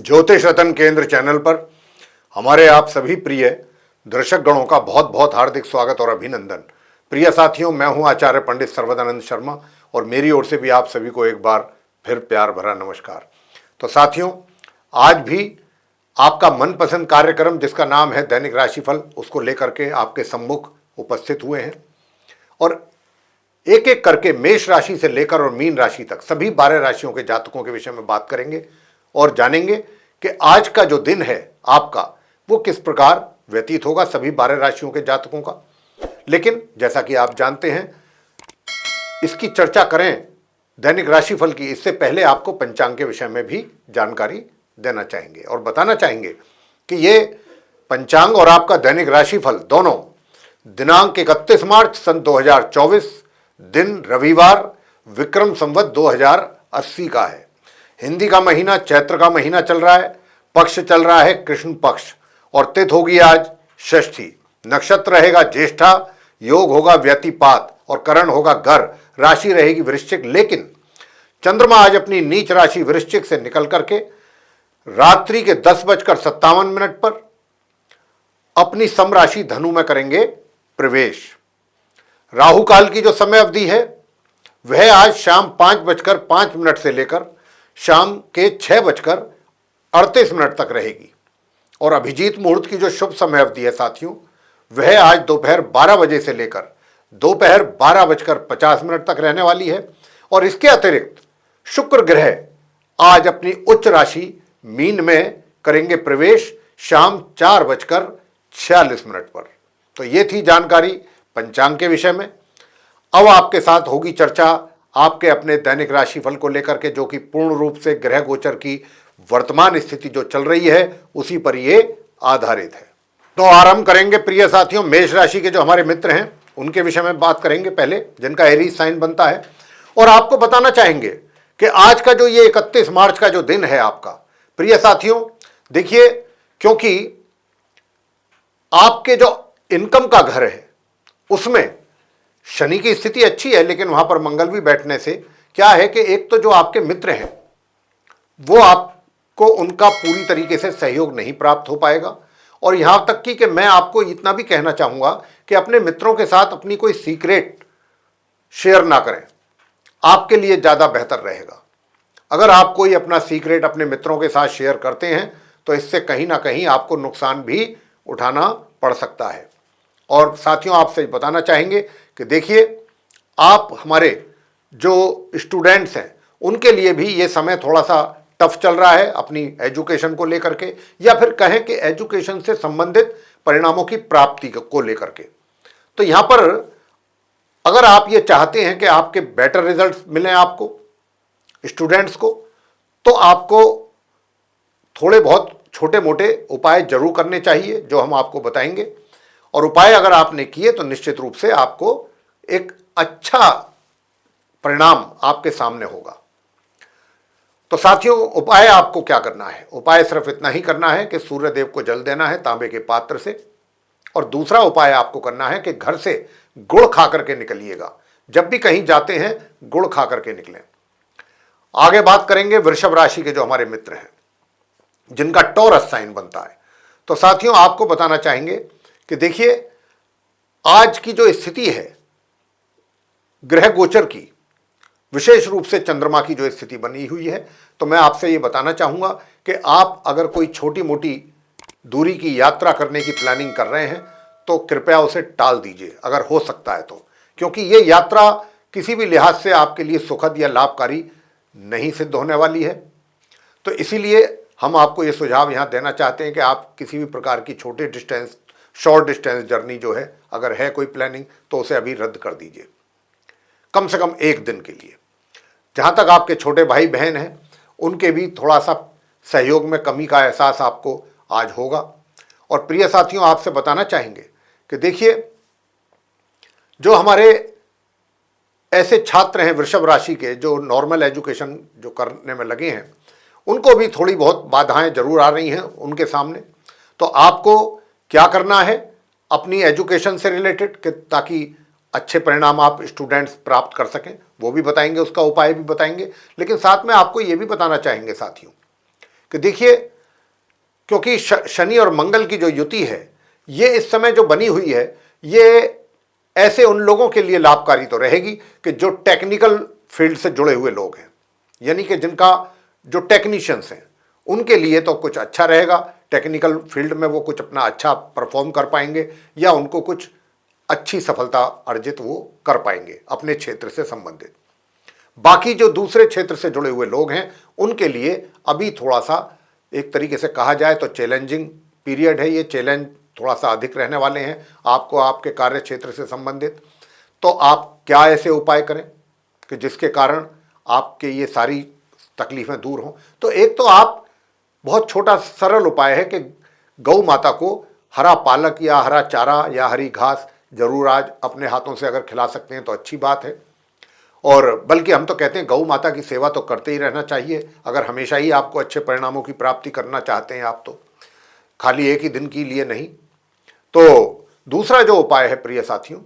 ज्योतिष रतन केंद्र चैनल पर हमारे आप सभी प्रिय दर्शक गणों का बहुत बहुत हार्दिक स्वागत और अभिनंदन। प्रिय साथियों, मैं हूं आचार्य पंडित सर्वदानंद शर्मा और मेरी ओर से भी आप सभी को एक बार फिर प्यार भरा नमस्कार। तो साथियों, आज भी आपका मनपसंद कार्यक्रम जिसका नाम है दैनिक राशिफल, उसको लेकर के आपके सम्मुख उपस्थित हुए हैं और एक एक करके मेष राशि से लेकर और मीन राशि तक सभी 12 राशियों के जातकों के विषय में बात करेंगे और जानेंगे कि आज का जो दिन है आपका वो किस प्रकार व्यतीत होगा सभी 12 राशियों के जातकों का। लेकिन जैसा कि आप जानते हैं, इसकी चर्चा करें दैनिक राशिफल की, इससे पहले आपको पंचांग के विषय में भी जानकारी देना चाहेंगे और बताना चाहेंगे कि ये पंचांग और आपका दैनिक राशिफल दोनों दिनांक 31 मार्च सन 2024 दिन रविवार विक्रम संवत 2080 का है। हिंदी का महीना चैत्र का महीना चल रहा है, पक्ष चल रहा है कृष्ण पक्ष और तिथि होगी आज षष्ठी, नक्षत्र रहेगा ज्येष्ठा, योग होगा व्यतिपात और करण होगा घर, राशि रहेगी वृश्चिक। लेकिन चंद्रमा आज अपनी नीच राशि वृश्चिक से निकल करके रात्रि के 10:57 पर अपनी सम राशि धनु में करेंगे प्रवेश। राहु काल की जो समय अवधि है वह आज शाम 5:05 से लेकर शाम के 6:38 तक रहेगी और अभिजीत मुहूर्त की जो शुभ समय अवधि है साथियों, वह आज दोपहर 12 बजे से लेकर दोपहर 12:50 तक रहने वाली है। और इसके अतिरिक्त शुक्र ग्रह आज अपनी उच्च राशि मीन में करेंगे प्रवेश शाम 4:46 पर। तो ये थी जानकारी पंचांग के विषय में। अब आपके साथ होगी चर्चा आपके अपने दैनिक राशिफल को लेकर के, जो कि पूर्ण रूप से ग्रह गोचर की वर्तमान स्थिति जो चल रही है उसी पर ये आधारित है। तो आरंभ करेंगे प्रिय साथियों, मेष राशि के जो हमारे मित्र हैं उनके विषय में बात करेंगे पहले, जिनका एरीज साइन बनता है। और आपको बताना चाहेंगे कि आज का जो ये 31 मार्च का जो दिन है आपका, प्रिय साथियों देखिए, क्योंकि आपके जो इनकम का घर है उसमें शनि की स्थिति अच्छी है, लेकिन वहां पर मंगल भी बैठने से क्या है कि एक तो जो आपके मित्र हैं वो आपको उनका पूरी तरीके से सहयोग नहीं प्राप्त हो पाएगा। और यहां तक कि मैं आपको इतना भी कहना चाहूंगा कि अपने मित्रों के साथ अपनी कोई सीक्रेट शेयर ना करें, आपके लिए ज्यादा बेहतर रहेगा। अगर आप कोई अपना सीक्रेट अपने मित्रों के साथ शेयर करते हैं तो इससे कहीं ना कहीं आपको नुकसान भी उठाना पड़ सकता है। और साथियों, आपसे बताना चाहेंगे कि देखिए, आप हमारे जो स्टूडेंट्स हैं उनके लिए भी ये समय थोड़ा सा टफ चल रहा है अपनी एजुकेशन को लेकर के, या फिर कहें कि एजुकेशन से संबंधित परिणामों की प्राप्ति को लेकर के। तो यहां पर अगर आप ये चाहते हैं कि आपके बेटर रिजल्ट्स मिलें आपको स्टूडेंट्स को, तो आपको थोड़े बहुत छोटे मोटे उपाय जरूर करने चाहिए जो हम आपको बताएंगे। और उपाय अगर आपने किए तो निश्चित रूप से आपको एक अच्छा परिणाम आपके सामने होगा। तो साथियों, उपाय आपको क्या करना है? उपाय सिर्फ इतना ही करना है कि सूर्य देव को जल देना है तांबे के पात्र से। और दूसरा उपाय आपको करना है कि घर से गुड़ खा करके निकलिएगा। जब भी कहीं जाते हैं गुड़ खा करके निकलें। आगे बात करेंगे वृषभ राशि के जो हमारे मित्र हैं जिनका टॉरस साइन बनता है। तो साथियों, आपको बताना चाहेंगे कि देखिए, आज की जो स्थिति है ग्रह गोचर की, विशेष रूप से चंद्रमा की जो स्थिति बनी हुई है, तो मैं आपसे ये बताना चाहूंगा कि आप अगर कोई छोटी मोटी दूरी की यात्रा करने की प्लानिंग कर रहे हैं तो कृपया उसे टाल दीजिए अगर हो सकता है तो, क्योंकि ये यात्रा किसी भी लिहाज से आपके लिए सुखद या लाभकारी नहीं सिद्ध होने वाली है। तो इसीलिए हम आपको ये सुझाव यहाँ देना चाहते हैं कि आप किसी भी प्रकार की छोटे डिस्टेंस, शॉर्ट डिस्टेंस जर्नी जो है, अगर है कोई प्लानिंग तो उसे अभी रद्द कर दीजिए, कम से कम एक दिन के लिए। जहाँ तक आपके छोटे भाई बहन हैं उनके भी थोड़ा सा सहयोग में कमी का एहसास आपको आज होगा। और प्रिय साथियों, आपसे बताना चाहेंगे कि देखिए, जो हमारे ऐसे छात्र हैं वृषभ राशि के जो नॉर्मल एजुकेशन जो करने में लगे हैं, उनको भी थोड़ी बहुत बाधाएं जरूर आ रही हैं उनके सामने। तो आपको क्या करना है अपनी एजुकेशन से रिलेटेड कि ताकि अच्छे परिणाम आप स्टूडेंट्स प्राप्त कर सकें, वो भी बताएंगे, उसका उपाय भी बताएंगे। लेकिन साथ में आपको ये भी बताना चाहेंगे साथियों कि देखिए, क्योंकि शनि और मंगल की जो युति है ये इस समय जो बनी हुई है, ये ऐसे उन लोगों के लिए लाभकारी तो रहेगी कि जो टेक्निकल फील्ड से जुड़े हुए लोग हैं, यानी कि जिनका जो टेक्नीशियंस हैं उनके लिए तो कुछ अच्छा रहेगा, टेक्निकल फील्ड में वो कुछ अपना अच्छा परफॉर्म कर पाएंगे या उनको कुछ अच्छी सफलता अर्जित वो कर पाएंगे अपने क्षेत्र से संबंधित। बाकी जो दूसरे क्षेत्र से जुड़े हुए लोग हैं उनके लिए अभी थोड़ा सा एक तरीके से कहा जाए तो चैलेंजिंग पीरियड है, ये चैलेंज थोड़ा सा अधिक रहने वाले हैं आपको आपके कार्य क्षेत्र से संबंधित। तो आप क्या ऐसे उपाय करें कि जिसके कारण आपके ये सारी तकलीफें दूर हों? तो एक तो आप बहुत छोटा सरल उपाय है कि गौ माता को हरा पालक या हरा चारा या हरी घास जरूर आज अपने हाथों से अगर खिला सकते हैं तो अच्छी बात है। और बल्कि हम तो कहते हैं गौ माता की सेवा तो करते ही रहना चाहिए अगर हमेशा ही आपको अच्छे परिणामों की प्राप्ति करना चाहते हैं आप, तो खाली एक ही दिन के लिए नहीं। तो दूसरा जो उपाय है प्रिय साथियों,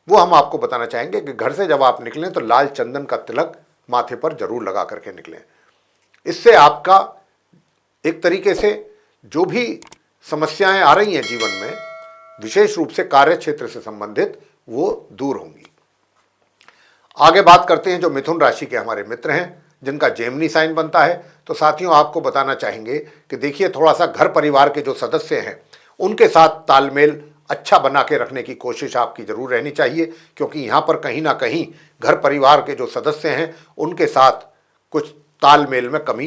वो हम आपको बताना चाहेंगे कि घर से जब आप निकलें तो लाल चंदन का तिलक माथे पर जरूर लगा करके निकलें। इससे आपका एक तरीके से जो भी समस्याएं आ रही हैं जीवन में, विशेष रूप से कार्य क्षेत्र से संबंधित, वो दूर होंगी। आगे बात करते हैं जो मिथुन राशि के हमारे मित्र हैं जिनका जेमिनी साइन बनता है। तो साथियों आपको बताना चाहेंगे कि देखिए थोड़ा सा घर परिवार के जो सदस्य हैं उनके साथ तालमेल अच्छा बना के रखने की कोशिश आपकी जरूर रहनी चाहिए, क्योंकि यहाँ पर कहीं ना कहीं घर परिवार के जो सदस्य हैं उनके साथ कुछ तालमेल में कमी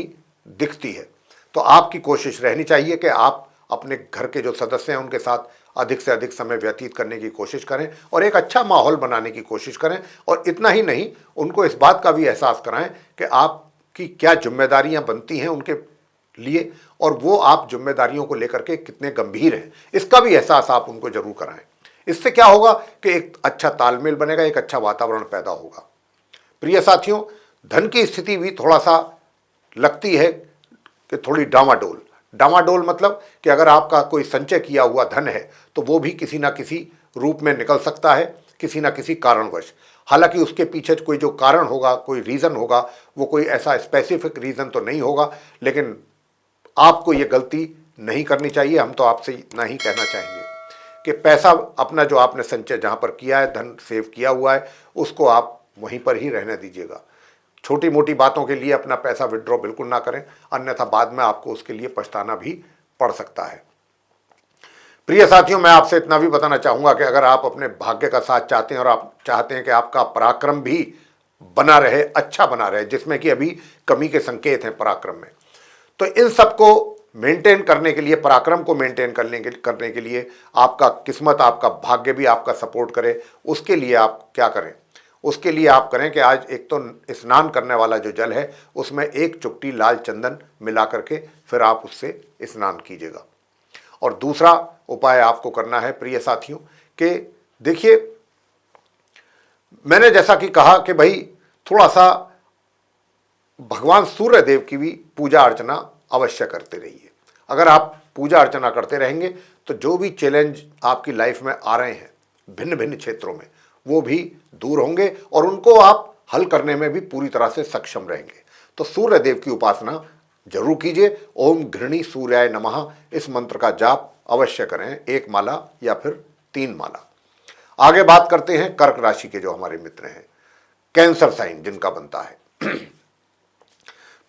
दिखती है। तो आपकी कोशिश रहनी चाहिए कि आप अपने घर के जो सदस्य हैं उनके साथ अधिक से अधिक समय व्यतीत करने की कोशिश करें और एक अच्छा माहौल बनाने की कोशिश करें। और इतना ही नहीं, उनको इस बात का भी एहसास कराएं कि आपकी क्या जिम्मेदारियां बनती हैं उनके लिए और वो आप जिम्मेदारियों को लेकर के कितने गंभीर हैं, इसका भी एहसास आप उनको जरूर कराएं। इससे क्या होगा कि एक अच्छा तालमेल बनेगा, एक अच्छा वातावरण पैदा होगा। प्रिय साथियों, धन की स्थिति भी थोड़ा सा लगती है कि थोड़ी डामाडोल। डामाडोल मतलब कि अगर आपका कोई संचय किया हुआ धन है तो वो भी किसी ना किसी रूप में निकल सकता है, किसी ना किसी कारणवश। हालांकि उसके पीछे कोई जो कारण होगा, कोई रीज़न होगा, वो कोई ऐसा स्पेसिफिक रीज़न तो नहीं होगा, लेकिन आपको ये गलती नहीं करनी चाहिए। हम तो आपसे इतना ही कहना चाहेंगे कि पैसा अपना जो आपने संचय जहाँ पर किया है, धन सेव किया हुआ है, उसको आप वहीं पर ही रहने दीजिएगा। छोटी मोटी बातों के लिए अपना पैसा विड्रॉ बिल्कुल ना करें, अन्यथा बाद में आपको उसके लिए पछताना भी पड़ सकता है। प्रिय साथियों, मैं आपसे इतना भी बताना चाहूँगा कि अगर आप अपने भाग्य का साथ चाहते हैं और आप चाहते हैं कि आपका पराक्रम भी बना रहे, अच्छा बना रहे, जिसमें कि अभी कमी के संकेत हैं पराक्रम में, तो इन सबको मेंटेन करने के लिए, पराक्रम को मेंटेन करने के लिए आपका किस्मत, आपका भाग्य भी आपका सपोर्ट करे, उसके लिए आप क्या करें? उसके लिए आप करें कि आज एक तो स्नान करने वाला जो जल है उसमें एक चुटकी लाल चंदन मिला करके फिर आप उससे स्नान कीजिएगा। और दूसरा उपाय आपको करना है प्रिय साथियों कि देखिए, मैंने जैसा कि कहा कि भाई थोड़ा सा भगवान सूर्य देव की भी पूजा अर्चना अवश्य करते रहिए। अगर आप पूजा अर्चना करते रहेंगे तो जो भी चैलेंज आपकी लाइफ में आ रहे हैं भिन्न भिन्न क्षेत्रों में, वो भी दूर होंगे और उनको आप हल करने में भी पूरी तरह से सक्षम रहेंगे। तो सूर्य देव की उपासना जरूर कीजिए। ओम घृणी सूर्याय नमः, इस मंत्र का जाप अवश्य करें, 1 माला या फिर 3 माला। आगे बात करते हैं कर्क राशि के जो हमारे मित्र हैं, कैंसर साइन जिनका बनता है।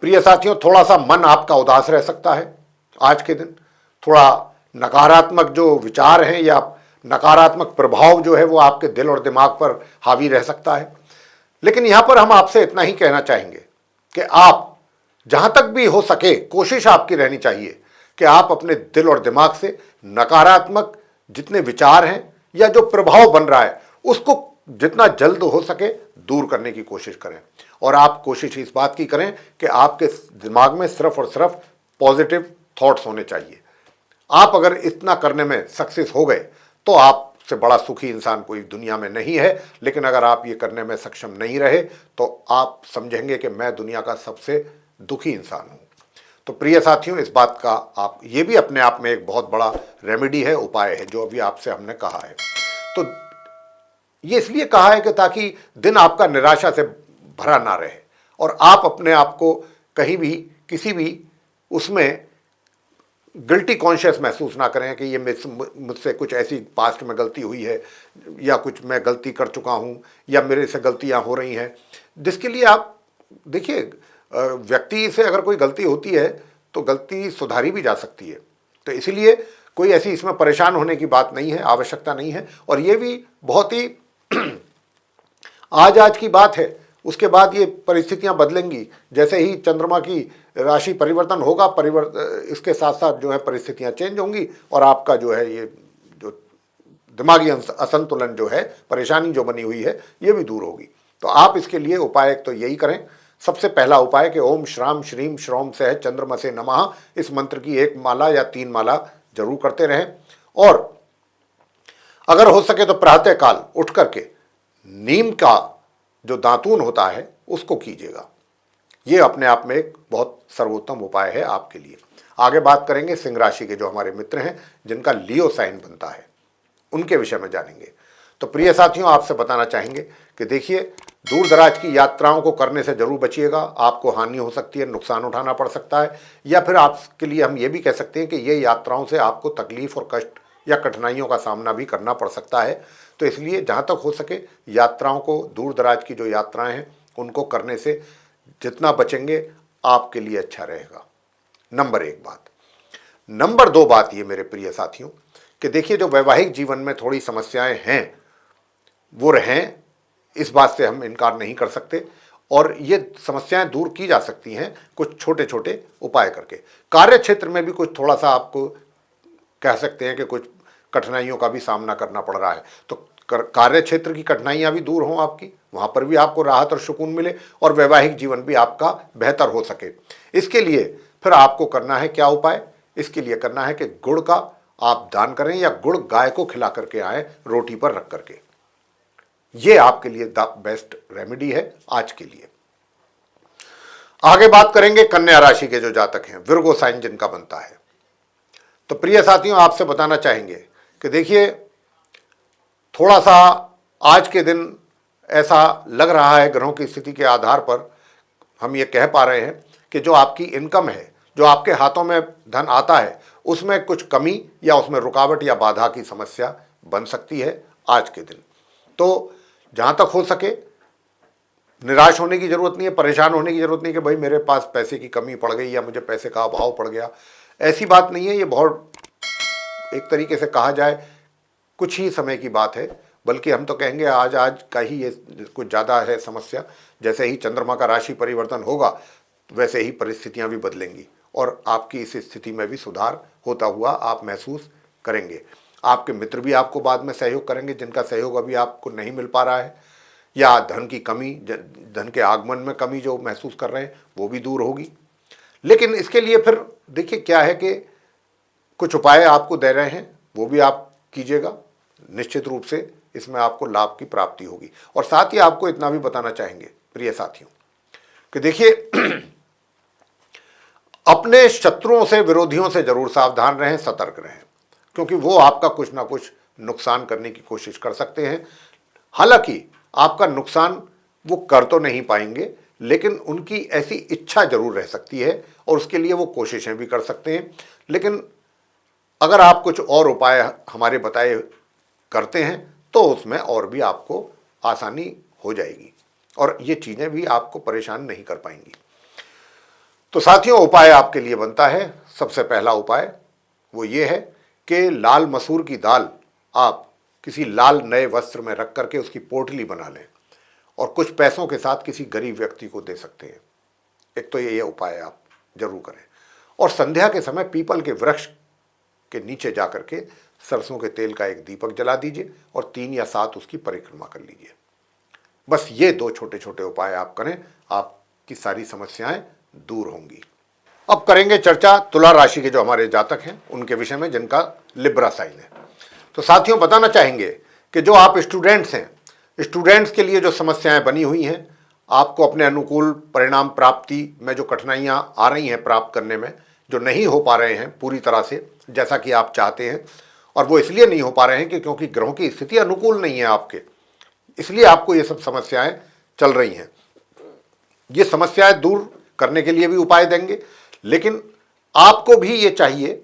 प्रिय साथियों, थोड़ा सा मन आपका उदास रह सकता है आज के दिन। थोड़ा नकारात्मक जो विचार हैं या नकारात्मक प्रभाव जो है वो आपके दिल और दिमाग पर हावी रह सकता है। लेकिन यहां पर हम आपसे इतना ही कहना चाहेंगे कि आप जहां तक भी हो सके कोशिश आपकी रहनी चाहिए कि आप अपने दिल और दिमाग से नकारात्मक जितने विचार हैं या जो प्रभाव बन रहा है उसको जितना जल्द हो सके दूर करने की कोशिश करें। और आप कोशिश इस बात की करें कि आपके दिमाग में सिर्फ और सिर्फ पॉजिटिव थॉट्स होने चाहिए। आप अगर इतना करने में सक्सेस हो गए तो आपसे बड़ा सुखी इंसान कोई दुनिया में नहीं है। लेकिन अगर आप ये करने में सक्षम नहीं रहे तो आप समझेंगे कि मैं दुनिया का सबसे दुखी इंसान हूं। तो प्रिय साथियों, इस बात का आप ये भी अपने आप में एक बहुत बड़ा रेमेडी है, उपाय है जो अभी आपसे हमने कहा है। तो ये इसलिए कहा है कि ताकि दिन आपका निराशा से भरा ना रहे और आप अपने आप को कहीं भी किसी भी उसमें गिल्टी कॉन्शियस महसूस ना करें कि ये मुझसे कुछ ऐसी पास्ट में गलती हुई है या कुछ मैं गलती कर चुका हूँ या मेरे से गलतियाँ हो रही हैं, जिसके लिए आप देखिए व्यक्ति से अगर कोई गलती होती है तो गलती सुधारी भी जा सकती है। तो इसलिए कोई ऐसी इसमें परेशान होने की बात नहीं है, आवश्यकता नहीं है। और ये भी बहुत ही आज की बात है, उसके बाद ये परिस्थितियां बदलेंगी। जैसे ही चंद्रमा की राशि परिवर्तन होगा, इसके साथ साथ जो है परिस्थितियां चेंज होंगी और आपका जो है ये जो दिमागी असंतुलन जो है, परेशानी जो बनी हुई है, ये भी दूर होगी। तो आप इसके लिए उपाय तो यही करें। सबसे पहला उपाय कि ओम श्राम श्रीम श्रोम से चंद्रमसे नमः, इस मंत्र की 1 माला या 3 माला जरूर करते रहें। और अगर हो सके तो प्रातः काल उठ करके नीम का जो दातून होता है उसको कीजिएगा। ये अपने आप में एक बहुत सर्वोत्तम उपाय है आपके लिए। आगे बात करेंगे सिंह राशि के जो हमारे मित्र हैं जिनका लियो साइन बनता है, उनके विषय में जानेंगे। तो प्रिय साथियों, आपसे बताना चाहेंगे कि देखिए, दूर दराज की यात्राओं को करने से जरूर बचिएगा। आपको हानि हो सकती है, नुकसान उठाना पड़ सकता है, या फिर आपके लिए हम ये भी कह सकते हैं कि ये यात्राओं से आपको तकलीफ और कष्ट या कठिनाइयों का सामना भी करना पड़ सकता है। तो इसलिए जहाँ तक हो सके यात्राओं को, दूर दराज की जो यात्राएं हैं उनको करने से जितना बचेंगे आपके लिए अच्छा रहेगा। नंबर 1 बात। नंबर 2 बात ये मेरे प्रिय साथियों कि देखिए, जो वैवाहिक जीवन में थोड़ी समस्याएं हैं वो रहें, इस बात से हम इनकार नहीं कर सकते, और ये समस्याएं दूर की जा सकती हैं कुछ छोटे छोटे उपाय करके। कार्य क्षेत्र में भी कुछ थोड़ा सा आपको कह सकते हैं कि कुछ कठिनाइयों का भी सामना करना पड़ रहा है। तो कार्य क्षेत्र की कठिनाइयां भी दूर हों आपकी, वहां पर भी आपको राहत और सुकून मिले और वैवाहिक जीवन भी आपका बेहतर हो सके। इसके लिए फिर आपको करना है क्या उपाय? इसके लिए करना है कि गुड़ का आप दान करें या गुड़ गाय को खिला करके आए, रोटी पर रख करके। ये आपके लिए द बेस्ट रेमेडी है आज के लिए। आगे बात करेंगे कन्या राशि के जो जातक हैं, विर्गो साइन जिनका बनता है। तो प्रिय साथियों, आपसे बताना चाहेंगे कि देखिए, थोड़ा सा आज के दिन ऐसा लग रहा है, ग्रहों की स्थिति के आधार पर हम ये कह पा रहे हैं कि जो आपकी इनकम है, जो आपके हाथों में धन आता है, उसमें कुछ कमी या उसमें रुकावट या बाधा की समस्या बन सकती है आज के दिन। तो जहाँ तक हो सके निराश होने की जरूरत नहीं है, परेशान होने की जरूरत नहीं कि भाई मेरे पास पैसे की कमी पड़ गई या मुझे पैसे का अभाव पड़ गया। ऐसी बात नहीं है। ये बहुत एक तरीके से कहा जाए कुछ ही समय की बात है, बल्कि हम तो कहेंगे आज का ही ये कुछ ज़्यादा है समस्या। जैसे ही चंद्रमा का राशि परिवर्तन होगा वैसे ही परिस्थितियां भी बदलेंगी और आपकी इस स्थिति में भी सुधार होता हुआ आप महसूस करेंगे। आपके मित्र भी आपको बाद में सहयोग करेंगे, जिनका सहयोग अभी आपको नहीं मिल पा रहा है, या धन की कमी, धन के आगमन में कमी जो महसूस कर रहे हैं वो भी दूर होगी। लेकिन इसके लिए फिर देखिए क्या है कि कुछ उपाय आपको दे रहे हैं, वो भी आप कीजिएगा। निश्चित रूप से इसमें आपको लाभ की प्राप्ति होगी। और साथ ही आपको इतना भी बताना चाहेंगे प्रिय साथियों कि देखिए, अपने शत्रुओं से, विरोधियों से जरूर सावधान रहें, सतर्क रहें, क्योंकि वो आपका कुछ ना कुछ नुकसान करने की कोशिश कर सकते हैं। हालांकि आपका नुकसान वो कर तो नहीं पाएंगे, लेकिन उनकी ऐसी इच्छा जरूर रह सकती है और उसके लिए वो कोशिशें भी कर सकते हैं। लेकिन अगर आप कुछ और उपाय हमारे बताए करते हैं तो उसमें और भी आपको आसानी हो जाएगी और ये चीज़ें भी आपको परेशान नहीं कर पाएंगी। तो साथियों, उपाय आपके लिए बनता है। सबसे पहला उपाय वो ये है कि लाल मसूर की दाल आप किसी लाल नए वस्त्र में रख करके उसकी पोटली बना लें और कुछ पैसों के साथ किसी गरीब व्यक्ति को दे सकते हैं। एक तो ये उपाय आप जरूर करें। और संध्या के समय पीपल के वृक्ष के नीचे जाकर के सरसों के तेल का एक दीपक जला दीजिए और 3 या 7 उसकी परिक्रमा कर लीजिए। बस ये 2 छोटे छोटे उपाय आप करें, आपकी सारी समस्याएं दूर होंगी। अब करेंगे चर्चा तुला राशि के जो हमारे जातक हैं उनके विषय में, जिनका लिब्रा साइन है। तो साथियों, बताना चाहेंगे कि जो आप स्टूडेंट्स हैं, स्टूडेंट्स के लिए जो समस्याएं बनी हुई हैं, आपको अपने अनुकूल परिणाम प्राप्ति में जो कठिनाइयां आ रही हैं प्राप्त करने में, जो नहीं हो पा रहे हैं पूरी तरह से जैसा कि आप चाहते हैं, और वो इसलिए नहीं हो पा रहे हैं कि क्योंकि ग्रहों की स्थिति अनुकूल नहीं है आपके, इसलिए आपको ये सब समस्याएं चल रही हैं। ये समस्याएं दूर करने के लिए भी उपाय देंगे, लेकिन आपको भी ये चाहिए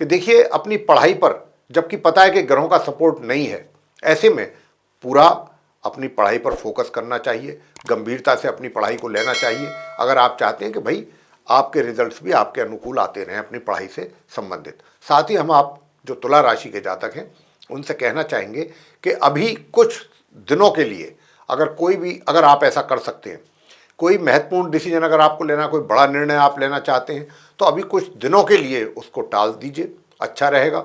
कि देखिए अपनी पढ़ाई पर, जबकि पता है कि ग्रहों का सपोर्ट नहीं है, ऐसे में पूरा अपनी पढ़ाई पर फोकस करना चाहिए, गंभीरता से अपनी पढ़ाई को लेना चाहिए। अगर आप चाहते हैं कि भाई आपके रिजल्ट्स भी आपके अनुकूल आते रहें अपनी पढ़ाई से संबंधित। साथ ही हम आप जो तुला राशि के जातक हैं उनसे कहना चाहेंगे कि अभी कुछ दिनों के लिए अगर आप ऐसा कर सकते हैं, कोई महत्वपूर्ण डिसीजन अगर आपको लेना, कोई बड़ा निर्णय आप लेना चाहते हैं, तो अभी कुछ दिनों के लिए उसको टाल दीजिए, अच्छा रहेगा।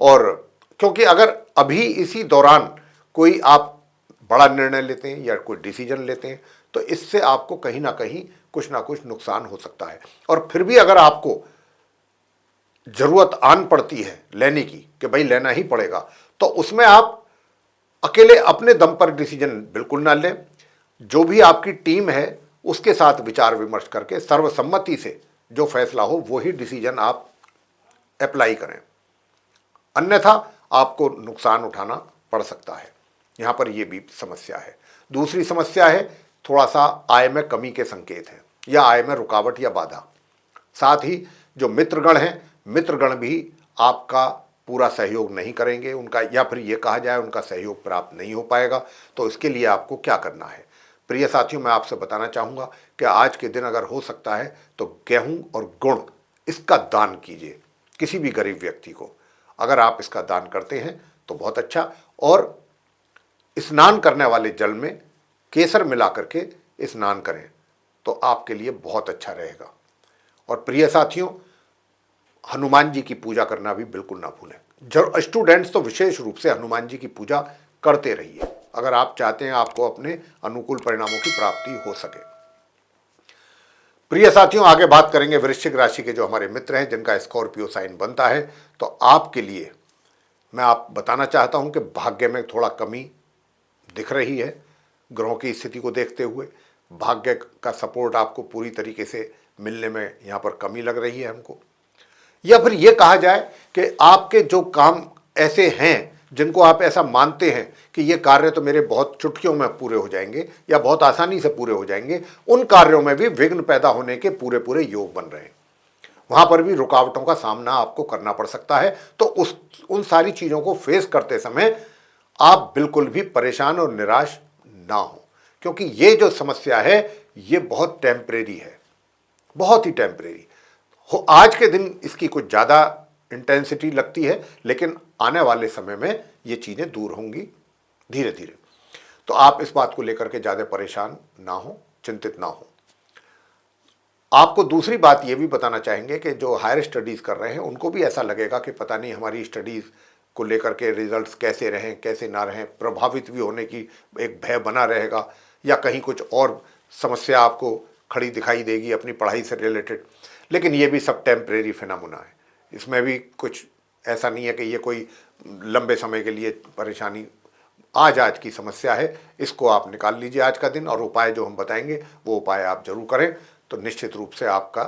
और क्योंकि अगर अभी इसी दौरान कोई आप बड़ा निर्णय लेते हैं या कोई डिसीजन लेते हैं तो इससे आपको कहीं ना कुछ नुकसान हो सकता है। और फिर भी अगर आपको जरूरत आन पड़ती है लेने की कि भाई लेना ही पड़ेगा, तो उसमें आप अकेले अपने दम पर डिसीजन बिल्कुल ना लें। जो भी आपकी टीम है उसके साथ विचार विमर्श करके सर्वसम्मति से जो फैसला हो वही डिसीजन आप अप्लाई करें, अन्यथा आपको नुकसान उठाना पड़ सकता है। यहां पर यह भी समस्या है। दूसरी समस्या है, थोड़ा सा आय में कमी के संकेत हैं या आय में रुकावट या बाधा। साथ ही जो मित्रगण हैं, मित्रगण भी आपका पूरा सहयोग नहीं करेंगे, उनका, या फिर ये कहा जाए उनका सहयोग प्राप्त नहीं हो पाएगा। तो इसके लिए आपको क्या करना है? प्रिय साथियों, मैं आपसे बताना चाहूँगा कि आज के दिन अगर हो सकता है तो गेहूं और गुड़ इसका दान कीजिए किसी भी गरीब व्यक्ति को। अगर आप इसका दान करते हैं तो बहुत अच्छा। और स्नान करने वाले जल में केसर मिला करके स्नान करें तो आपके लिए बहुत अच्छा रहेगा। और प्रिय साथियों, हनुमान जी की पूजा करना भी बिल्कुल ना भूलें। जो स्टूडेंट्स तो विशेष रूप से हनुमान जी की पूजा करते रहिए अगर आप चाहते हैं आपको अपने अनुकूल परिणामों की प्राप्ति हो सके। प्रिय साथियों, आगे बात करेंगे वृश्चिक राशि के जो हमारे मित्र हैं जिनका स्कॉर्पियो साइन बनता है। तो आपके लिए मैं आप बताना चाहता हूं कि भाग्य में थोड़ा कमी दिख रही है। ग्रहों की स्थिति को देखते हुए भाग्य का सपोर्ट आपको पूरी तरीके से मिलने में यहाँ पर कमी लग रही है हमको। या फिर यह कहा जाए कि आपके जो काम ऐसे हैं जिनको आप ऐसा मानते हैं कि ये कार्य तो मेरे बहुत चुटकियों में पूरे हो जाएंगे या बहुत आसानी से पूरे हो जाएंगे, उन कार्यों में भी विघ्न पैदा होने के पूरे पूरे योग बन रहे हैं। वहां पर भी रुकावटों का सामना आपको करना पड़ सकता है। तो उन सारी चीजों को फेस करते समय आप बिल्कुल भी परेशान और निराश ना हो, क्योंकि ये जो समस्या है ये बहुत टेम्परेरी है, बहुत ही टेम्परेरी हो। आज के दिन इसकी कुछ ज्यादा इंटेंसिटी लगती है, लेकिन आने वाले समय में ये चीजें दूर होंगी धीरे धीरे। तो आप इस बात को लेकर के ज्यादा परेशान ना हो, चिंतित ना हो। आपको दूसरी बात ये भी बताना चाहेंगे कि जो हायर स्टडीज कर रहे हैं उनको भी ऐसा लगेगा कि पता नहीं हमारी स्टडीज को लेकर के रिजल्ट्स कैसे रहें कैसे ना रहें, प्रभावित भी होने की एक भय बना रहेगा, या कहीं कुछ और समस्या आपको खड़ी दिखाई देगी अपनी पढ़ाई से रिलेटेड। लेकिन ये भी सब टेम्परेरी फिनोमेना है, इसमें भी कुछ ऐसा नहीं है कि ये कोई लंबे समय के लिए परेशानी। आज की समस्या है, इसको आप निकाल लीजिए आज का दिन, और उपाय जो हम बताएंगे वो उपाय आप जरूर करें तो निश्चित रूप से आपका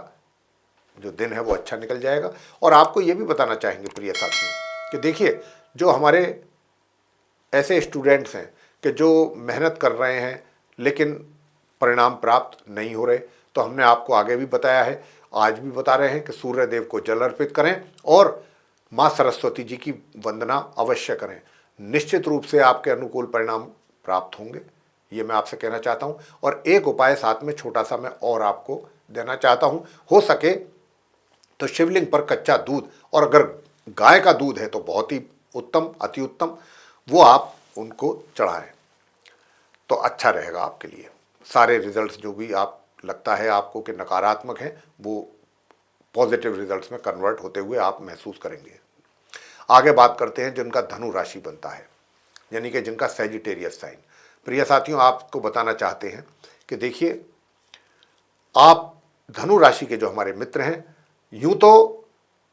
जो दिन है वो अच्छा निकल जाएगा। और आपको ये भी बताना चाहेंगे प्रिय साथियों कि देखिए, जो हमारे ऐसे स्टूडेंट्स हैं कि जो मेहनत कर रहे हैं लेकिन परिणाम प्राप्त नहीं हो रहे, तो हमने आपको आगे भी बताया है, आज भी बता रहे हैं कि सूर्य देव को जल अर्पित करें और माँ सरस्वती जी की वंदना अवश्य करें। निश्चित रूप से आपके अनुकूल परिणाम प्राप्त होंगे, ये मैं आपसे कहना चाहता हूँ। और एक उपाय साथ में छोटा सा मैं और आपको देना चाहता हूँ, हो सके तो शिवलिंग पर कच्चा दूध, और अगर गाय का दूध है तो बहुत ही उत्तम, अति उत्तम, वो आप उनको चढ़ाएं तो अच्छा रहेगा आपके लिए। सारे रिजल्ट्स जो भी आप लगता है आपको कि नकारात्मक हैं वो पॉजिटिव रिजल्ट्स में कन्वर्ट होते हुए आप महसूस करेंगे। आगे बात करते हैं जिनका धनु राशि बनता है, यानी कि जिनका सैजिटेरियस साइन। प्रिय साथियों, आपको बताना चाहते हैं कि देखिए, आप धनु राशि के जो हमारे मित्र हैं, यूं तो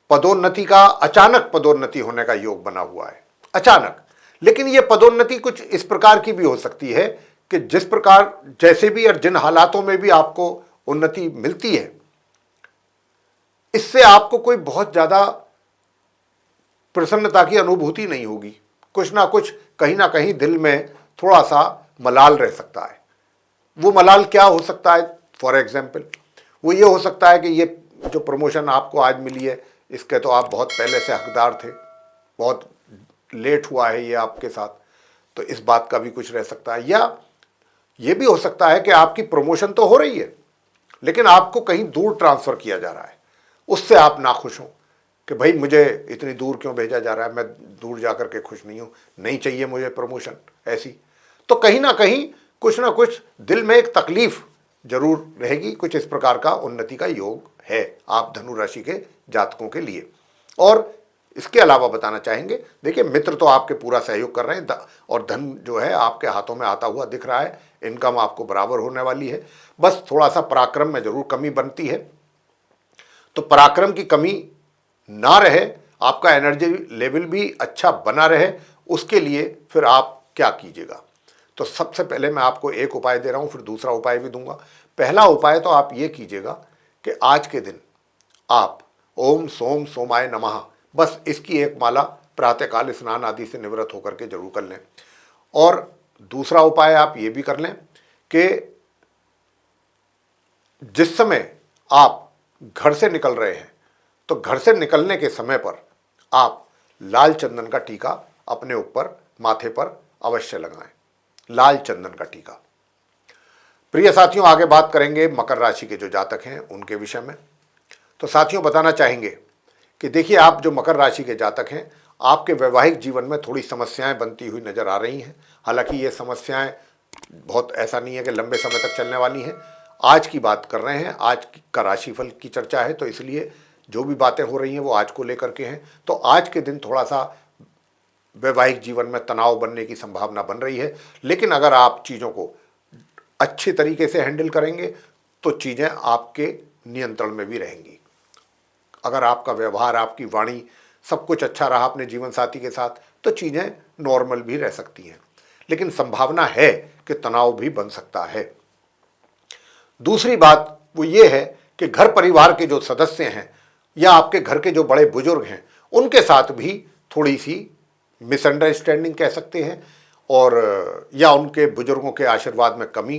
पदोन्नति का, अचानक पदोन्नति होने का योग बना हुआ है, अचानक। लेकिन यह पदोन्नति कुछ इस प्रकार की भी हो सकती है कि जिस प्रकार, जैसे भी और जिन हालातों में भी आपको उन्नति मिलती है, इससे आपको कोई बहुत ज्यादा प्रसन्नता की अनुभूति नहीं होगी। कुछ ना कुछ कहीं ना कहीं दिल में थोड़ा सा मलाल रह सकता है। वो मलाल क्या हो सकता है? फॉर एग्जाम्पल, वो ये हो सकता है कि ये जो प्रमोशन आपको आज मिली है इसके तो आप बहुत पहले से हकदार थे, बहुत लेट हुआ है ये आपके साथ, तो इस बात का भी कुछ रह सकता है। या ये भी हो सकता है कि आपकी प्रमोशन तो हो रही है लेकिन आपको कहीं दूर ट्रांसफ़र किया जा रहा है, उससे आप नाखुश हो कि भाई मुझे इतनी दूर क्यों भेजा जा रहा है, मैं दूर जा कर के खुश नहीं हूँ, नहीं चाहिए मुझे प्रमोशन ऐसी। तो कहीं ना कुछ दिल में एक तकलीफ जरूर रहेगी। कुछ इस प्रकार का उन्नति का योग है आप धनु राशि के जातकों के लिए। और इसके अलावा बताना चाहेंगे, देखिए मित्र तो आपके पूरा सहयोग कर रहे हैं और धन जो है आपके हाथों में आता हुआ दिख रहा है, इनकम आपको बराबर होने वाली है। बस थोड़ा सा पराक्रम में जरूर कमी बनती है, तो पराक्रम की कमी ना रहे, आपका एनर्जी लेवल भी अच्छा बना रहे, उसके लिए फिर आप क्या कीजिएगा। तो सबसे पहले मैं आपको एक उपाय दे रहा हूं, फिर दूसरा उपाय भी दूंगा। पहला उपाय तो आप ये कीजिएगा कि आज के दिन आप ओम सोम सोमाय नमः, बस इसकी एक माला प्रातःकाल स्नान आदि से निवृत्त होकर के जरूर कर लें। और दूसरा उपाय आप ये भी कर लें कि जिस समय आप घर से निकल रहे हैं तो घर से निकलने के समय पर आप लाल चंदन का टीका अपने ऊपर माथे पर अवश्य लगाएं, लाल चंदन का टीका। प्रिय साथियों, आगे बात करेंगे मकर राशि के जो जातक हैं उनके विषय में। तो साथियों बताना चाहेंगे कि देखिए, आप जो मकर राशि के जातक हैं, आपके वैवाहिक जीवन में थोड़ी समस्याएं बनती हुई नजर आ रही हैं। हालांकि ये समस्याएं बहुत ऐसा नहीं है कि लंबे समय तक चलने वाली हैं। आज की बात कर रहे हैं, आज का राशिफल की चर्चा है, तो इसलिए जो भी बातें हो रही हैं वो आज को लेकर के हैं। तो आज के दिन थोड़ा सा वैवाहिक जीवन में तनाव बनने की संभावना बन रही है, लेकिन अगर आप चीज़ों को अच्छे तरीके से हैंडल करेंगे तो चीज़ें आपके नियंत्रण में भी रहेंगी। अगर आपका व्यवहार, आपकी वाणी, सब कुछ अच्छा रहा अपने जीवन साथी के साथ तो चीज़ें नॉर्मल भी रह सकती हैं, लेकिन संभावना है कि तनाव भी बन सकता है। दूसरी बात वो ये है कि घर परिवार के जो सदस्य हैं या आपके घर के जो बड़े बुजुर्ग हैं उनके साथ भी थोड़ी सी मिसअंडरस्टैंडिंग कह सकते हैं, और या उनके बुजुर्गों के आशीर्वाद में कमी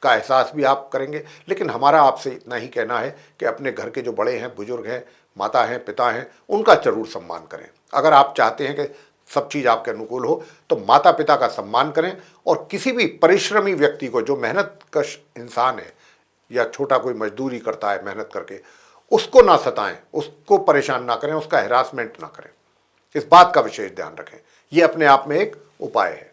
का एहसास भी आप करेंगे। लेकिन हमारा आपसे इतना ही कहना है कि अपने घर के जो बड़े हैं, बुजुर्ग हैं, माता हैं, पिता हैं, उनका जरूर सम्मान करें। अगर आप चाहते हैं कि सब चीज़ आपके अनुकूल हो तो माता पिता का सम्मान करें, और किसी भी परिश्रमी व्यक्ति को, जो मेहनत कश इंसान है या छोटा कोई मजदूरी करता है मेहनत करके, उसको ना सताएं, उसको परेशान ना करें, उसका हैरासमेंट ना करें। इस बात का विशेष ध्यान रखें। ये अपने आप में एक उपाय है,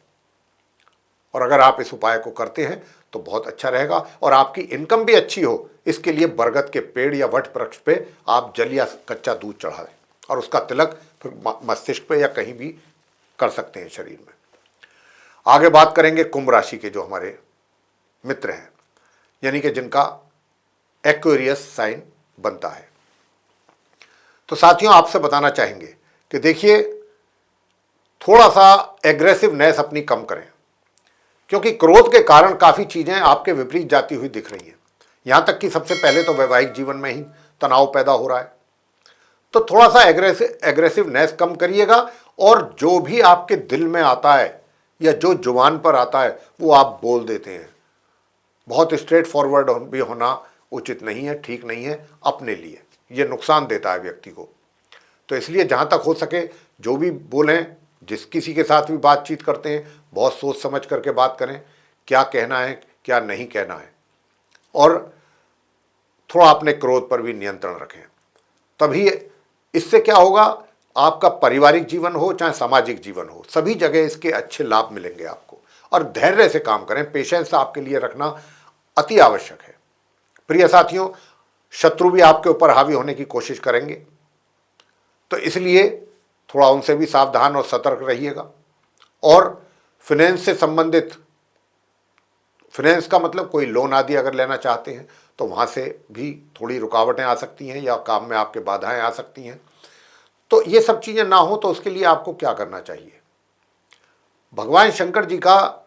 और अगर आप इस उपाय को करते हैं तो बहुत अच्छा रहेगा। और आपकी इनकम भी अच्छी हो, इसके लिए बरगद के पेड़ या वट वृक्ष पे आप जल या कच्चा दूध चढ़ा दें और उसका तिलक फिर मस्तिष्क पे या कहीं भी कर सकते हैं शरीर में। आगे बात करेंगे कुंभ राशि के जो हमारे मित्र हैं, यानी कि जिनका एक्वेरियस साइन बनता है। तो साथियों, आपसे बताना चाहेंगे कि देखिए, थोड़ा सा एग्रेसिवनेस अपनी कम करें, क्योंकि क्रोध के कारण काफ़ी चीज़ें आपके विपरीत जाती हुई दिख रही हैं। यहाँ तक कि सबसे पहले तो वैवाहिक जीवन में ही तनाव पैदा हो रहा है। तो थोड़ा सा एग्रेसिवनेस कम करिएगा, और जो भी आपके दिल में आता है या जो जुबान पर आता है वो आप बोल देते हैं। बहुत स्ट्रेट फॉरवर्ड भी होना उचित नहीं है, ठीक नहीं है अपने लिए, ये नुकसान देता है व्यक्ति को। तो इसलिए जहाँ तक हो सके जो भी बोलें, जिस किसी के साथ भी बातचीत करते हैं, बहुत सोच समझ करके बात करें, क्या कहना है क्या नहीं कहना है, और थोड़ा अपने क्रोध पर भी नियंत्रण रखें। तभी इससे क्या होगा, आपका पारिवारिक जीवन हो चाहे सामाजिक जीवन हो, सभी जगह इसके अच्छे लाभ मिलेंगे आपको। और धैर्य से काम करें, पेशेंस आपके लिए रखना अति आवश्यक है। प्रिय साथियों, शत्रु भी आपके ऊपर हावी होने की कोशिश करेंगे, तो इसलिए थोड़ा उनसे भी सावधान और सतर्क रहिएगा। और फिनेंस से संबंधित, फिनेंस का मतलब कोई लोन आदि अगर लेना चाहते हैं तो वहाँ से भी थोड़ी रुकावटें आ सकती हैं या काम में आपके बाधाएं आ सकती हैं। तो ये सब चीज़ें ना हो तो उसके लिए आपको क्या करना चाहिए, भगवान शंकर जी का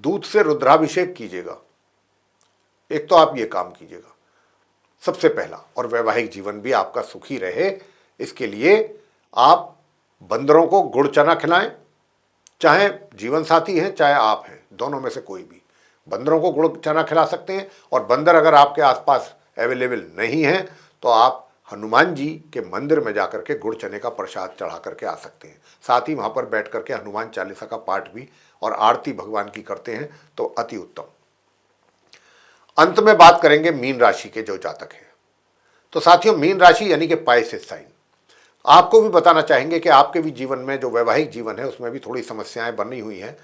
दूध से रुद्राभिषेक कीजिएगा। एक तो आप ये काम कीजिएगा सबसे पहला, और वैवाहिक जीवन भी आपका सुखी रहे, इसके लिए आप बंदरों को गुड़ चना खिलाएं। चाहे जीवन साथी हैं चाहे आप हैं, दोनों में से कोई भी, बंदरों को गुड़ चना खिला सकते हैं। और बंदर अगर आपके आसपास अवेलेबल नहीं हैं तो आप हनुमान जी के मंदिर में जाकर के गुड़ चने का प्रसाद चढ़ा करके आ सकते हैं। साथ ही वहाँ पर बैठ करके हनुमान चालीसा का पाठ भी और आरती भगवान की करते हैं तो अति उत्तम। अंत में बात करेंगे मीन राशि के जो जातक हैं। तो साथियों, मीन राशि यानी कि पाइसेस साइन, आपको भी बताना चाहेंगे कि आपके भी जीवन में जो वैवाहिक जीवन है उसमें भी थोड़ी समस्याएं बनी हुई हैं,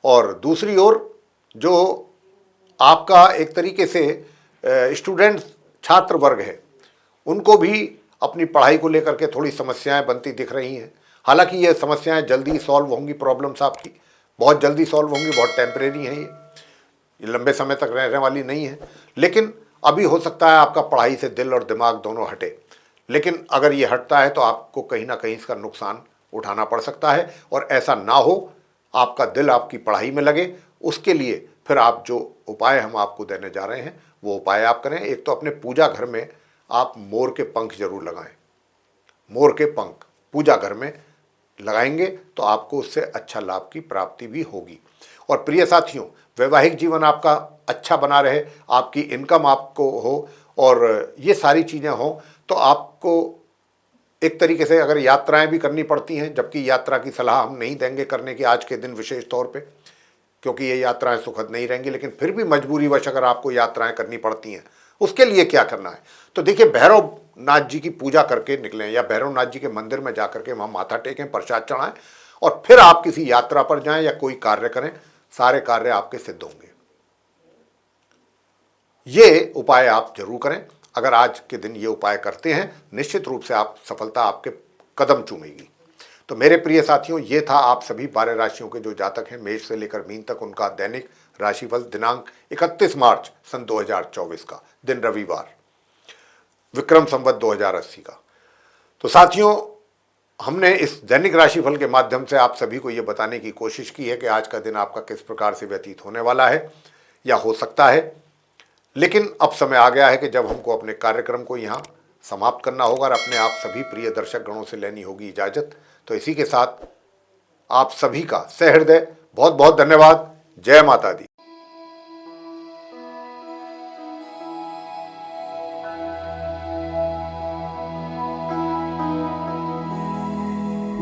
और दूसरी ओर जो आपका एक तरीके से स्टूडेंट छात्र वर्ग है उनको भी अपनी पढ़ाई को लेकर के थोड़ी समस्याएं बनती दिख रही हैं। हालांकि ये समस्याएं जल्दी सॉल्व होंगी, प्रॉब्लम्स आपकी बहुत जल्दी सॉल्व होंगी, बहुत टेम्परेरी हैं, ये लंबे समय तक रहने वाली नहीं है। लेकिन अभी हो सकता है आपका पढ़ाई से दिल और दिमाग दोनों हटे, लेकिन अगर ये हटता है तो आपको कहीं ना कहीं इसका नुकसान उठाना पड़ सकता है, और ऐसा ना हो, आपका दिल आपकी पढ़ाई में लगे, उसके लिए फिर आप जो उपाय हम आपको देने जा रहे हैं वो उपाय आप करें। एक तो अपने पूजा घर में आप मोर के पंख जरूर लगाएं। मोर के पंख पूजा घर में लगाएंगे तो आपको उससे अच्छा लाभ की प्राप्ति भी होगी। और प्रिय साथियों, वैवाहिक जीवन आपका अच्छा बना रहे, आपकी इनकम आपको हो और ये सारी चीज़ें हों, तो आपको एक तरीके से अगर यात्राएं भी करनी पड़ती हैं, जबकि यात्रा की सलाह हम नहीं देंगे करने की आज के दिन विशेष तौर पे, क्योंकि ये यात्राएं सुखद नहीं रहेंगी, लेकिन फिर भी मजबूरीवश अगर आपको यात्राएं करनी पड़ती हैं, उसके लिए क्या करना है? तो देखिए, भैरव नाथ जी की पूजा करके निकलें या भैरव नाथ जी के मंदिर में जाकर के वहाँ माथा टेकें, प्रसाद चढ़ाएं और फिर आप किसी यात्रा पर जाएं या कोई कार्य करें, सारे कार्य आपके सिद्ध होंगे। ये उपाय आप जरूर करें। अगर आज के दिन ये उपाय करते हैं, निश्चित रूप से आप सफलता आपके कदम चूमेगी। तो मेरे प्रिय साथियों, ये था आप सभी 12 राशियों के जो जातक हैं मेष से लेकर मीन तक, उनका दैनिक राशिफल दिनांक 31 मार्च सन 2024 का, दिन रविवार, विक्रम संवत 2080 का। तो साथियों, हमने इस दैनिक राशिफल के माध्यम से आप सभी को ये बताने की कोशिश की है कि आज का दिन आपका किस प्रकार से व्यतीत होने वाला है या हो सकता है। लेकिन अब समय आ गया है कि जब हमको अपने कार्यक्रम को यहाँ समाप्त करना होगा और अपने आप सभी प्रिय दर्शक गणों से लेनी होगी इजाज़त। तो इसी के साथ आप सभी का सहृदय बहुत बहुत धन्यवाद। जय माता दी।